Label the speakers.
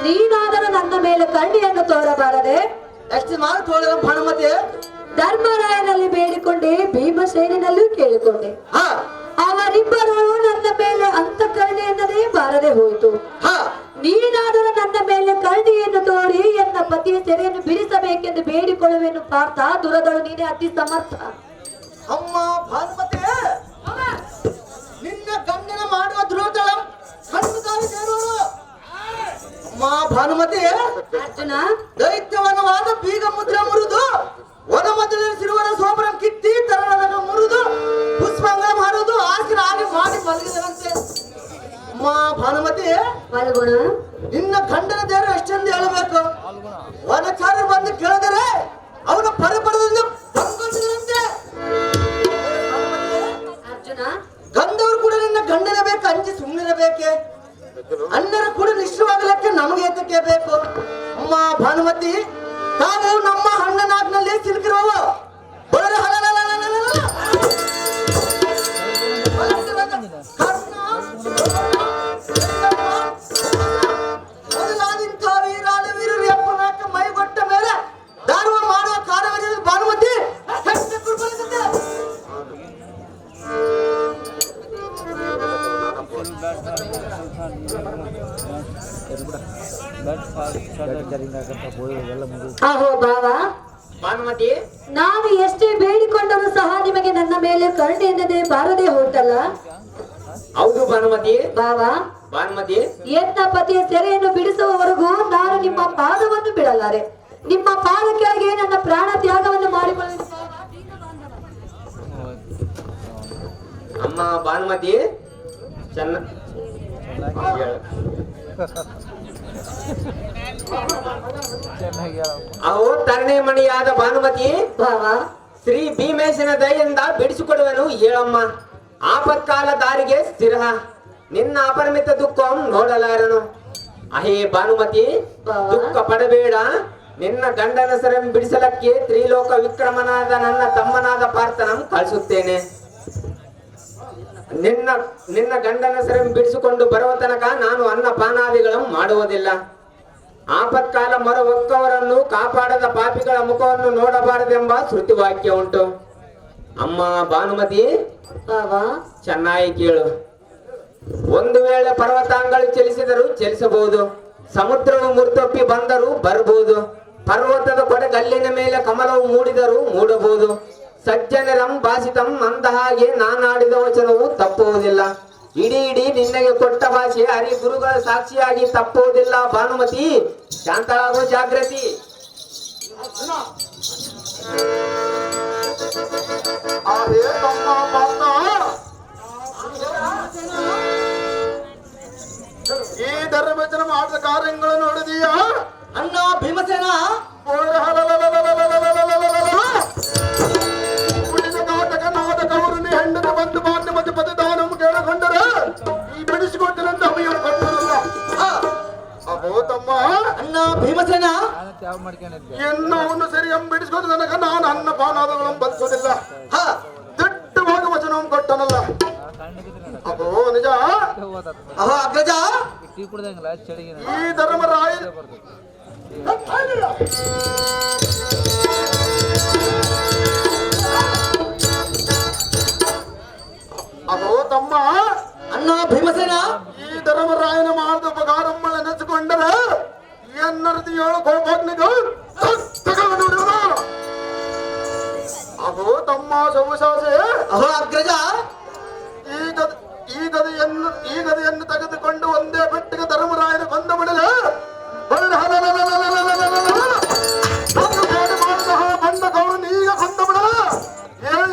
Speaker 1: ನೀನಾದರೂ ನನ್ನ ಮೇಲೆ ಕರುಣೆಯನ್ನು ತೋರಬಾರದೆ.
Speaker 2: ಎಷ್ಟು ಮಾರು ತೋಳಿದ ಭಾನುಮತಿ.
Speaker 1: ಧರ್ಮರಾಯನಲ್ಲಿ ಬೇಡಿಕೊಂಡೆ, ಭೀಮಸೇನಲ್ಲೂ ಕೇಳಿಕೊಂಡೆ. ಅವರಿಬ್ಬರು ನನ್ನ ಮೇಲೆ ಅಂತ ಕರುಣೆಯಿಂದಲೇ ಬಾರದೆ ಹೋಯಿತು. ನೀನಾದರೂ ನನ್ನ ಮೇಲೆ ಕರುಣೆಯನ್ನು ತೋರಿ ಎನ್ನ ಪತಿಯ ಸೆರೆಯನ್ನು ಬಿಡಿಸಬೇಕೆಂದು ಬೇಡಿಕೊಳ್ಳುವೆನು ಪಾರ್ಥ. ದುರದಳು ನೀನೇ ಅತಿ ಸಮರ್ಥ.
Speaker 2: ಅಮ್ಮ ಭಾನುಮತಿ, ನಿನ್ನ ಗಂಡನ ಮಾಡುವ ದ್ರೋಹಗಳ ಕಣ್ಣು ಸೇರೋರು. ಅಮ್ಮ ಭಾನುಮತಿ,
Speaker 1: ಅರ್ಜುನ
Speaker 2: ದೈತ್ಯವನವಾದ ಬೀಗ ಮುದ್ರ ಮುರಿದು ಒದ ಮಧ್ಯದಲ್ಲಿ ಸಿರುವನ ಸೋಪರ ಕಿತ್ತಿ ತರಣದ ಮುರಿದು ಪುಷ್ಪಾಂಗ ಮಾಡುವುದು ಆಸಿರ ಆಗಿ ಮಾಡಿ ಮಲಗಿದರಂತೆ. ಅಮ್ಮ ಭಾನುಮತಿ,
Speaker 1: ಮಲ್ಗುಣ
Speaker 2: ನಿನ್ನ ಗಂಡನ ದೇವರು ಎಷ್ಟೆಂದು ಹೇಳಬೇಕು. ವನಚಾರ ಬಂದು ಕೇಳಿದರೆ ಅವನ ಪರಪರದಿಂದ ಬಂದ್ಕೊಂಡಿದ್ರಂತೆ.
Speaker 1: ಅರ್ಜುನ,
Speaker 2: ಗಂಡವರು ಕೂಡ ನಿನ್ನ ಗಂಡನ ಬೇಕು, ಅಂಜಿ ಸುಮ್ಮನಿರಬೇಕೆ? ಅಣ್ಣರು ಕೂಡ ನಿಷ್ಠವಾಗಲಿಕ್ಕೆ ನಮಗೆ ಏತಕ್ಕೆ ಬೇಕು? ಅಮ್ಮ ಭಾನುಮತಿ, ನಾವು ನಮ್ಮ ಅಣ್ಣನಾಗ್ನಲ್ಲಿ ಸಿಲುಕಿರುವವ ಮೊದಲಾದಿಂಥ ವೀರಾದ ವೀರರು ಎಪ್ಪನಾಕ ಮೈಗೊಟ್ಟ ಮೇಲೆ ದಾರುವ ಮಾಡುವ ಕಾರ್ಯವಿದೆ. ಭಾನುಮತಿ
Speaker 1: ಅಹೋ ಭಾವ,
Speaker 2: ಭಾನುಮತಿ,
Speaker 1: ನಾನು ಎಷ್ಟೇ ಬೇಡಿಕೊಂಡರೂ ಸಹ ನಿಮಗೆ ನನ್ನ ಮೇಲೆ ಕರುಣೆಯಿಂದಲೇ ಬಾರದೆ ಹೋಯ್ತಲ್ಲ.
Speaker 2: ಹೌದು ಭಾನುಮತಿ.
Speaker 1: ಭಾವ,
Speaker 2: ಭಾನುಮತಿ,
Speaker 1: ಎನ್ನ ಪತಿಯ ಸೆರೆಯನ್ನು ಬಿಡಿಸುವವರೆಗೂ ನಾನು ನಿಮ್ಮ ಪಾದವನ್ನು ಬಿಡಲಾರೆ. ನಿಮ್ಮ ಪಾದ ಕೆಳಗೆ ನನ್ನ ಪ್ರಾಣ ತ್ಯಾಗವನ್ನು ಮಾಡಿಕೊಳ್ಳಲು.
Speaker 2: ಅಮ್ಮ ಭಾನುಮತಿ, ಅಹೋ ತರಣೆ ಮಣಿಯಾದ ಭಾನುಮತಿ,
Speaker 1: ಭಾವ,
Speaker 2: ಶ್ರೀ ಭೀಮೇಶನ ದಯೆಯಿಂದ ಬಿಡಿಸಿಕೊಡುವನು ಹೇಳಮ್ಮ. ಆಪತ್ಕಾಲ ದಾರಿಗೆ ಸ್ಥಿರ, ನಿನ್ನ ಅಪರಿಮಿತ ದುಃಖ ನೋಡಲಾರನು. ಅಹೇ ಭಾನುಮತಿ, ದುಃಖ ಪಡಬೇಡ. ನಿನ್ನ ಗಂಡನ ಸೆರೆಯನ್ನು ಬಿಡಿಸಲಕ್ಕೆ ತ್ರಿಲೋಕ ವಿಕ್ರಮನಾದ ನನ್ನ ತಮ್ಮನಾದ ಪಾರ್ಥನಂ ಕಳಿಸುತ್ತೇನೆ. ನಿನ್ನ ಗಂಡನ ಸೆರೆಯನ್ನು ಬಿಡಿಸಿಕೊಂಡು ಬರುವ ತನಕ ನಾನು ಅನ್ನ ಪಾನಾದಿಗಳನ್ನು ಮಾಡುವುದಿಲ್ಲ. ಆಪತ್ಕಾಲ ಮೊರ ಹೊಕ್ಕವರನ್ನು ಕಾಪಾಡದ ಪಾಪಿಗಳ ಮುಖವನ್ನು ನೋಡಬಾರದೆಂಬ ಶ್ರುತಿ ವಾಕ್ಯ ಉಂಟು. ಅಮ್ಮ ಭಾನುಮತಿ,
Speaker 1: ಭಾವ,
Speaker 2: ಚೆನ್ನಾಗಿ ಕೇಳು. ಒಂದು ವೇಳೆ ಪರ್ವತಾಂಗಳು ಚಲಿಸಿದರೂ ಚಲಿಸಬಹುದು, ಸಮುದ್ರವು ಮುರ್ತಪ್ಪಿ ಬಂದರೂ ಬರಬಹುದು, ಪರ್ವತದ ಕೊಡಗಲ್ಲಿನ ಮೇಲೆ ಕಮಲವು ಮೂಡಿದರೂ ಮೂಡಬಹುದು. ಸಜ್ಜನರಂ ಭಾಷಿತಂ ಅಂದ ಹಾಗೆ ನಾನಾಡಿದ ವಚನವು ತಪ್ಪುವುದಿಲ್ಲ. ಇಡೀ ನಿನ್ನಗೆ ಕೊಟ್ಟ ಭಾಷೆ ಹರಿ ಗುರುಗಳ ಸಾಕ್ಷಿಯಾಗಿ ತಪ್ಪುವುದಿಲ್ಲ. ಭಾನುಮತಿ, ಶಾಂತಳಾಗೋ ಜಾಗೃತಿ.
Speaker 3: ಈ ಧರ್ಮವಚನ ಮಾಡಿದ ಕಾರ್ಯಗಳು ನೋಡಿದೀಯಾ
Speaker 2: ಅಣ್ಣ ಭೀಮಸೇನ?
Speaker 3: ಉಳಿದ ನಾಟಕ ನಾಟಕವರನ್ನು ಹೆಂಡದ ಬಂದು ಮಾನ್ಯ ಮತ್ತು ಪದದಾನ ಕೇಳಿಕೊಂಡರೆ ಈ ಬಿಡಿಸಿಕೊಟ್ಟನಂತ ಅಭಿಯಾನ ಕೊಟ್ಟರಲ್ಲ. ಅಹೋ ತಮ್ಮ,
Speaker 2: ಅಣ್ಣ ಭೀಮಸೇನ,
Speaker 3: ಎನ್ನವನ್ನು ಸರಿ ಬಿಡಿಸಿಕೊಟ್ಟ ತನಕ ನಾನು ಅನ್ನ ಪಾನಾದಗಳನ್ನು ಬದುಕೋದಿಲ್ಲ. ದಿಟ್ಟವಾಗಿ ವಚನವನ್ನು ಕೊಟ್ಟನಲ್ಲ. ಅಹೋ ನಿಜ.
Speaker 2: ಅಹೋ ಅಗ್ರಜ,
Speaker 3: ಈ ಧರ್ಮರಾಯ ಅಹೋ ತಮ್ಮ,
Speaker 2: ಅಣ್ಣ ಭೀಮಸೇನ,
Speaker 3: ಈ ಧರ್ಮರಾಯನ ಮಾಡಿದ ಉಪಕಾರಮ್ಮಳ ನೆನೆಸಿಕೊಂಡರೆ ಎನ್ನರ್ತಿ 7 ಕೋಪಗ್ನಿಗೂ ಅಹೋ ತಮ್ಮ ಸೌಸಾಸೆ.
Speaker 2: ಅಹೋ ಅಗ್ರಜ,
Speaker 3: ಈ ಗದೆಯನ್ನು ತೆಗೆದುಕೊಂಡು ಒಂದೇ ಬೆಟ್ಟಿಗೆ ಧರ್ಮರಾಯನ ಕೊಂದ ಬಿಡಲೆ